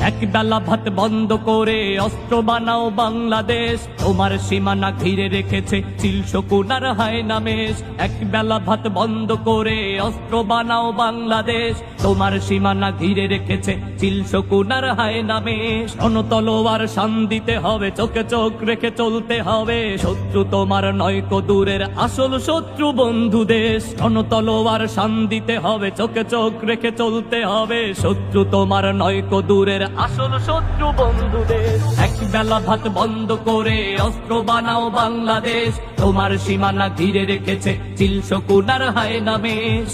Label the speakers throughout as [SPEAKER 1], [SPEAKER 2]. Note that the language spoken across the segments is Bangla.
[SPEAKER 1] এক বেলা ভাত বন্ধ করে অস্ত্র বানাও বাংলাদেশ, তোমার সীমানা ঘিরে রেখেছে চিল শকুন আর হায়না মেষ। এক বেলা ভাত বন্ধ করে অস্ত্র বানাও বাংলাদেশ, তোমার সীমানা ঘিরে রেখেছে চিল শকুন আর হায়না মেষ। রণতলোয়ার শান দিতে হবে, চোখে চোখ রেখে চলতে হবে, শত্রু তোমার নয়কো দূরের আসল শত্রু বন্ধু দেশ। রণতলোয়ার শান দিতে হবে, চোখে চোখ রেখে চলতে হবে, শত্রু তোমার নয়কো দূরের আসল শত্রু বন্ধু দেশ। এক বেলা ভাত বন্ধ করে অস্ত্র বানাও বাংলাদেশ, তোমার সীমানা ঘিরে রেখেছে চিল শকুন আর হায়না মেষ।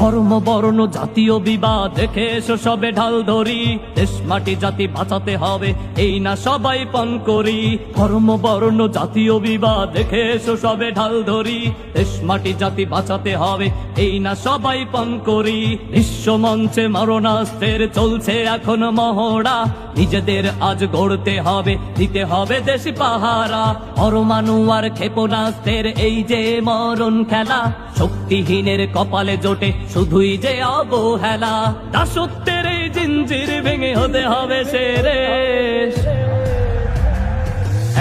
[SPEAKER 1] ধর্ম বর্ণ জাতীয় বিবাদ দেখে এসো সবে ঢাল ধরি, দেশ মাটি জাতি বাঁচাতে হবে এই না সবাই পণ করি। ধর্ম বর্ণ জাতীয় বিবাদ দেখে এসো সবে ঢাল ধরি, দেশ মাটি জাতি বাঁচাতে হবে এই না সবাই পণ করি। বিশ্ব মঞ্চে মরণাস্ত্রের চলছে এখন মহড়া, নিজেদের আজ গড়তে হবে, দিতে হবে দেশি পাহারা। পরমাণু আর ক্ষেপণাস্ত্রের এই যে মরণ খেলা, শক্তিহীনের কপালে জোটে শুধুই যে অবহেলা। দাসত্বের এই জিঞ্জির ভেঙে হতে হবে শেষ।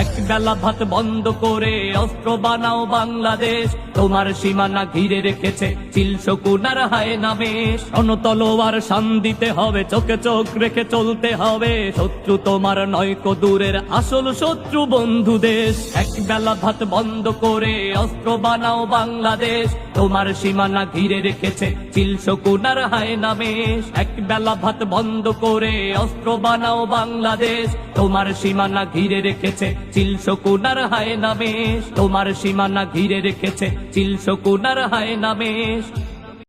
[SPEAKER 1] এক বেলা ভাত বন্ধ করে অস্ত্র বানাও বাংলাদেশ, তোমার সীমানা ঘিরে রেখেছে চিল শকুন আর হায়না মেষ। রণতলোয়ার শান দিতে হবে, চোখে চোখ রেখে চলতে হবে, শত্রু তোমার নয়কো দূরের আসল শত্রু বন্ধু দেশ। এক বেলা ভাত বন্ধ করে অস্ত্র বানাও বাংলাদেশ, তোমার সীমানা ঘিরে রেখেছে চিল শকুন আর হায়না মেষ। এক বেলা ভাত বন্ধ করে অস্ত্র বানাও বাংলাদেশ, তোমার সীমানা ঘিরে রেখেছে চিল শকুন আর হায়না মেষ। তোমার সীমানা ঘিরে রেখেছে চিল শকুন আর হায়না মেষ।